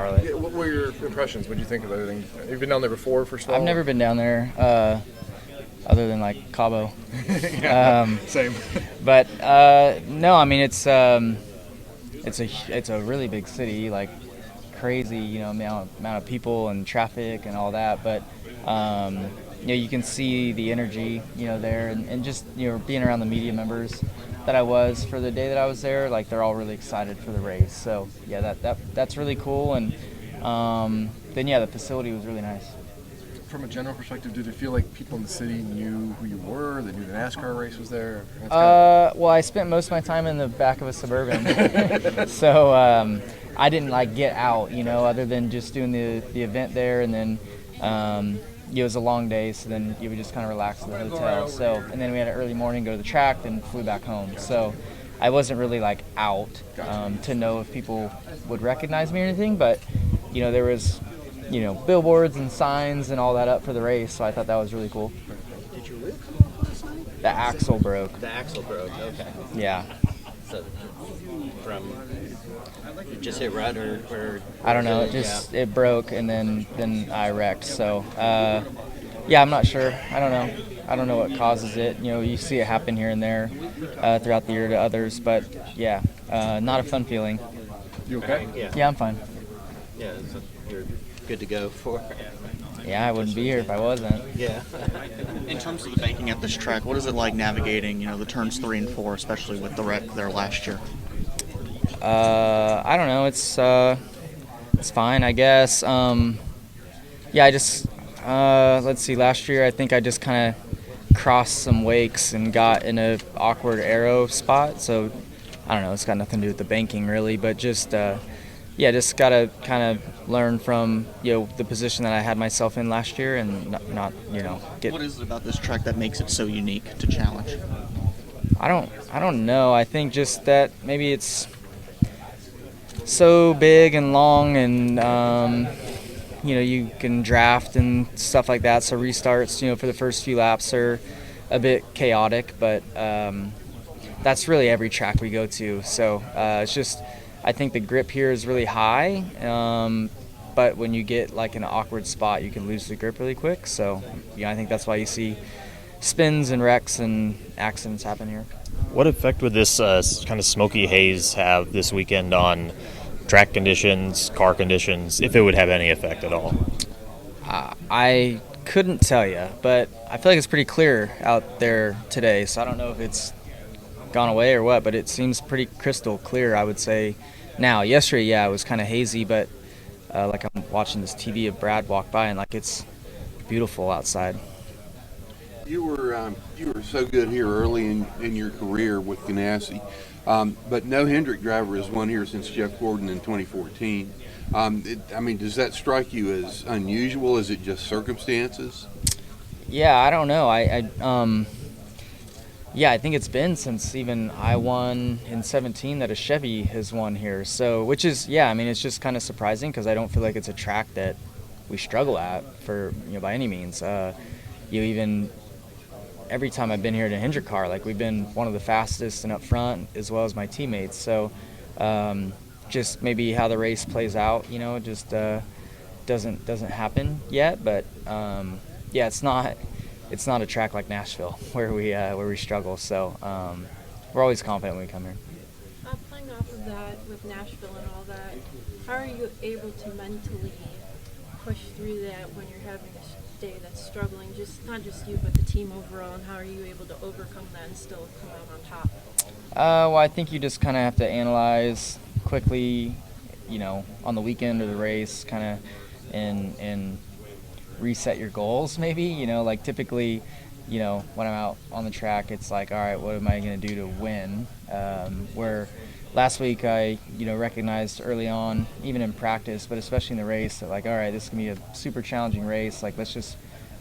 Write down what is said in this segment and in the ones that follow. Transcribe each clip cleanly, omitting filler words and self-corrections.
Charlotte. Yeah, what were your impressions? What did you think of everything? Have you been down there before for Stall? I've never been down there, other than like Cabo. Same. But no, I mean it's a really big city, like crazy, amount of people and traffic and all that. But you can see the energy, there, and just being around the media members that I was for the day that I was there, like they're all really excited for the race. So yeah, that's really cool. And then the facility was really nice. From a general perspective, did it feel like people in the city knew who you were? They knew the NASCAR race was there? Well, I spent most of my time in the back of a Suburban, so I didn't get out, other than just doing the event there, and then it was a long day, so then you would just kind of relax in the hotel. So, and then we had an early morning, go to the track, then flew back home. So I wasn't really out to know if people would recognize me or anything, but there was billboards and signs and all that up for the race, so I thought that was really cool. Did your wheel come off last night? The axle broke. The axle broke, okay. Yeah. So it just hit rut or I don't know, it broke, and then I wrecked. So I'm not sure. I don't know what causes it. You see it happen here and there throughout the year to others, but not a fun feeling. You okay? Yeah, I'm fine. Yeah, so you're good to go for. Yeah, I wouldn't be here if I wasn't. Yeah. In terms of the banking at this track, what is it like navigating, the turns 3 and 4, especially with the wreck there last year? I don't know. It's fine, I guess. I just let's see. Last year, I think I just kind of crossed some wakes and got in a awkward aero spot. So I don't know. It's got nothing to do with the banking really, but just just gotta kind of learn from the position that I had myself in last year, and not get. What is it about this track that makes it so unique to challenge? I don't know. I think just that maybe it's so big and long, and you can draft and stuff like that. So restarts, for the first few laps are a bit chaotic, but that's really every track we go to. So it's just. I think the grip here is really high, but when you get an awkward spot, you can lose the grip really quick. So, I think that's why you see spins and wrecks and accidents happen here. What effect would this kind of smoky haze have this weekend on track conditions, car conditions, if it would have any effect at all? I couldn't tell you, but I feel like it's pretty clear out there today. So I don't know if it's gone away or what, but it seems pretty crystal clear, I would say. Now, yesterday, it was kind of hazy, but I'm watching this TV of Brad walk by, and it's beautiful outside. You were so good here early in your career with Ganassi, but no Hendrick driver has won here since Jeff Gordon in 2014. Does that strike you as unusual? Is it just circumstances? Yeah, I don't know. I think it's been since even I won in 17 that a Chevy has won here. So, which is, it's just kind of surprising because I don't feel like it's a track that we struggle at for, by any means. Even every time I've been here in a Hendrick car, we've been one of the fastest and up front as well as my teammates. So, just maybe how the race plays out, just doesn't happen yet. But it's not a track like Nashville where we struggle. So we're always confident when we come here. Playing off of that with Nashville and all that, how are you able to mentally push through that when you're having a day that's struggling? Just not just you, but the team overall. And how are you able to overcome that and still come out on top? Well, I think you just kind of have to analyze quickly, on the weekend or the race, kind of, and reset your goals maybe. Typically, when I'm out on the track, it's all right, what am I going to do to win? Where last week I, recognized early on, even in practice, but especially in the race, that all right, this is going to be a super challenging race. Let's just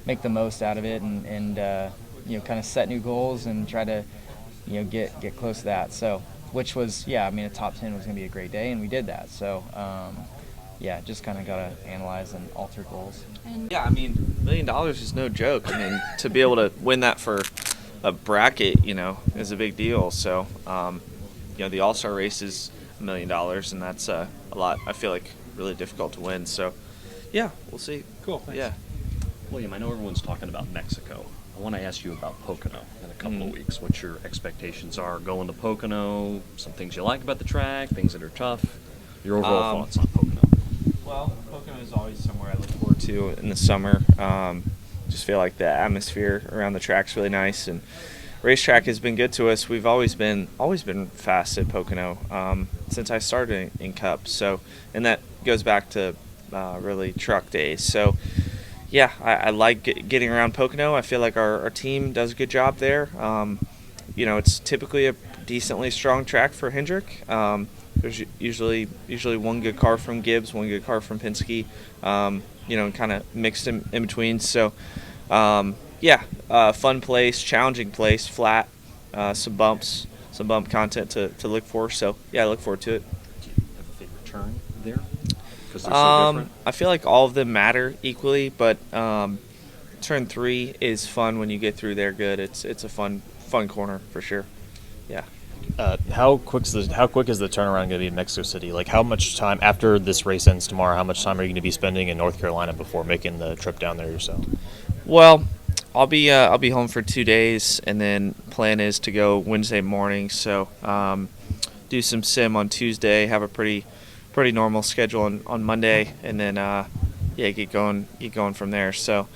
make the most out of it and kind of set new goals and try to, get close to that. So, which was, a top 10 was going to be a great day, and we did that. So, just kind of got to analyze and alter goals. $1 million is no joke. To be able to win that for a bracket, is a big deal. So, the All-Star race is $1 million, and that's a lot. I feel like really difficult to win. So, yeah, we'll see. Cool. Thanks. Yeah. William, I know everyone's talking about Mexico. I want to ask you about Pocono in a couple of weeks. What your expectations are going to Pocono? Some things you like about the track, things that are tough. Your overall thoughts on Pocono? Well, Pocono is always somewhere I look forward to in the summer. Just feel like the atmosphere around the track's really nice, and racetrack has been good to us. We've always been fast at Pocono since I started in Cup. So, and that goes back to really truck days. So, yeah, I like getting around Pocono. I feel like our team does a good job there. It's typically a decently strong track for Hendrick. There's usually one good car from Gibbs, one good car from Penske, and kind of mixed in between. So, fun place, challenging place, flat, some bumps, some bump content to look for. So, yeah, I look forward to it. Do you have a favorite turn there? Because they're so different. I feel like all of them matter equally, but turn 3 is fun when you get through there good. It's a fun corner for sure. Yeah. How quick is the turnaround going to be in Mexico City? Like, how much time after this race ends tomorrow? How much time are you going to be spending in North Carolina before making the trip down there yourself? Well, I'll be home for 2 days, and then plan is to go Wednesday morning. So do some sim on Tuesday, have a pretty normal schedule on Monday, and then get going from there. So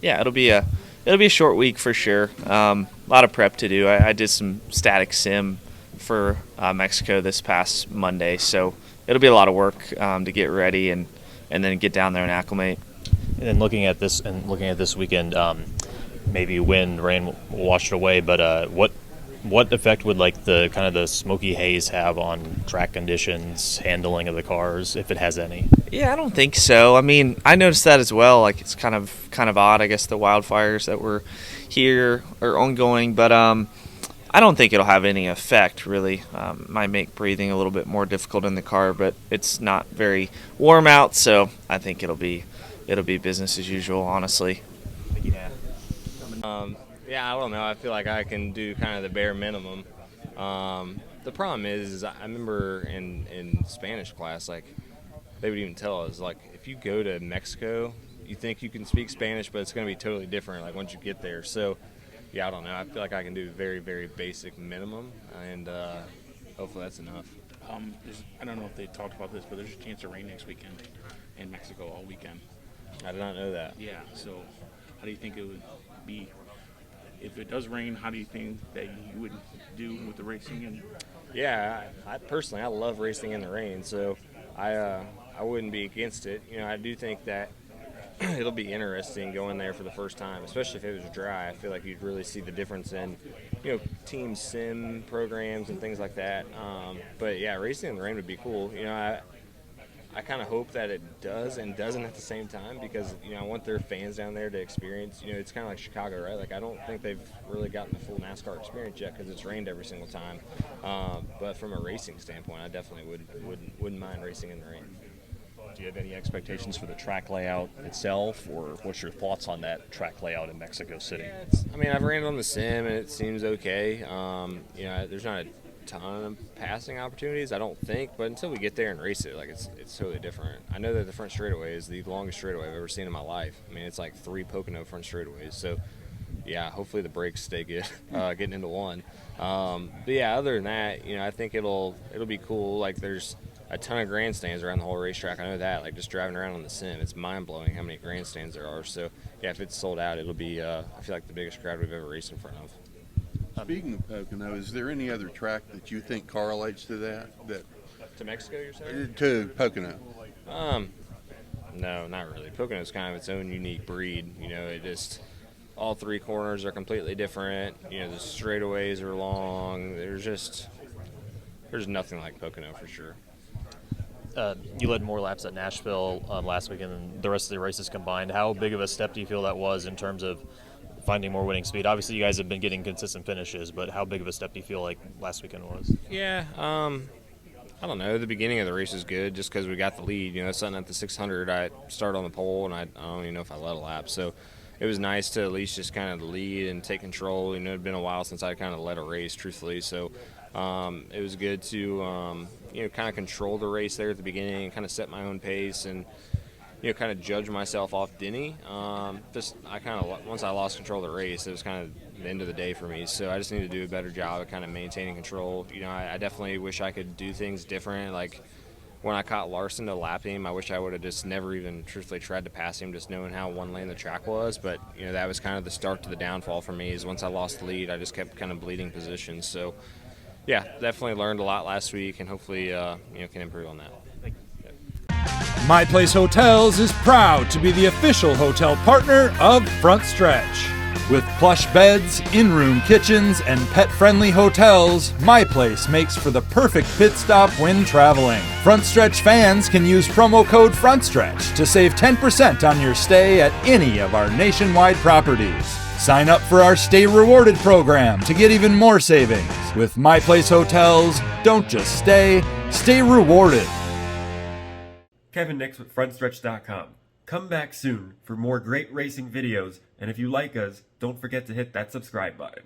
it'll be a short week for sure. A lot of prep to do. I did some static sim for Mexico this past Monday, so it'll be a lot of work to get ready and then get down there and acclimate. And then looking at this weekend, maybe wind, rain will wash it away. But what effect would the kind of the Smoky haze have on track conditions, handling of the cars, if it has any? Yeah, I don't think so. I mean, I noticed that as well. Like, it's kind of odd. I guess the wildfires that were here are ongoing, but I don't think it'll have any effect really. Might make breathing a little bit more difficult in the car, but it's not very warm out, so I think it'll be business as usual, honestly. Yeah. I don't know. I feel like I can do kind of the bare minimum. The problem is I remember in Spanish class, like, they would even tell us, like, if you go to Mexico, you think you can speak Spanish, but it's going to be totally different, like, once you get there. So, yeah, I don't know. I feel like I can do very, very basic minimum, and hopefully that's enough. I don't know if they talked about this, but there's a chance of rain next weekend in Mexico all weekend. I did not know that. Yeah, so how do you think it would be if it does rain? How do you think that you would do with the racing? And Yeah, I personally, I love racing in the rain, so I wouldn't be against it. I do think that it'll be interesting going there for the first time, especially if it was dry. I feel like you'd really see the difference in, team sim programs and things like that. But yeah, racing in the rain would be cool. I kind of hope that it does and doesn't at the same time, because I want their fans down there to experience. It's kind of like Chicago, right? Like, I don't think they've really gotten the full NASCAR experience yet because it's rained every single time. But from a racing standpoint, I definitely wouldn't mind racing in the rain. Do you have any expectations for the track layout itself, or what's your thoughts on that track layout in Mexico City? Yeah, I've ran it on the sim and it seems okay. There's not a ton of passing opportunities, I don't think, but until we get there and race it, like, it's totally different. I know that the front straightaway is the longest straightaway I've ever seen in my life. It's like 3 Pocono front straightaways, so yeah, hopefully the brakes stay good getting into one. But yeah, other than that, I think it'll be cool. Like, there's a ton of grandstands around the whole racetrack. I know that, like, just driving around on the sim, it's mind-blowing how many grandstands there are. So yeah, if it's sold out, it'll be I feel like the biggest crowd we've ever raced in front of. Speaking of Pocono, is there any other track that you think correlates to that To Mexico, you're saying? to Pocono? No, not really. Pocono's kind of its own unique breed. It just, all 3 corners are completely different. The straightaways are long. There's nothing like Pocono for sure. You led more laps at Nashville last weekend than the rest of the races combined. How big of a step do you feel that was in terms of finding more winning speed? Obviously, you guys have been getting consistent finishes, but how big of a step do you feel like last weekend was? Yeah, I don't know. The beginning of the race is good just because we got the lead. Something at the 600, I started on the pole, and I don't even know if I led a lap. So it was nice to at least just kind of lead and take control. It had been a while since I kind of led a race, truthfully. So it was good to kind of control the race there at the beginning and kind of set my own pace and, kind of judge myself off Denny. Once I lost control of the race, it was kind of the end of the day for me. So I just need to do a better job of kind of maintaining control. I definitely wish I could do things different. Like when I caught Larson to lap him, I wish I would have just never even truthfully tried to pass him, just knowing how one lane the track was. But, that was kind of the start to the downfall for me, is once I lost the lead, I just kept kind of bleeding positions. So, yeah, definitely learned a lot last week, and hopefully, can improve on that. My Place Hotels is proud to be the official hotel partner of Frontstretch. With plush beds, in-room kitchens, and pet-friendly hotels, My Place makes for the perfect pit stop when traveling. Frontstretch fans can use promo code Frontstretch to save 10% on your stay at any of our nationwide properties. Sign up for our Stay Rewarded program to get even more savings. With My Place Hotels, don't just stay, stay rewarded. Kevin Nix with Frontstretch.com. Come back soon for more great racing videos, and if you like us, don't forget to hit that subscribe button.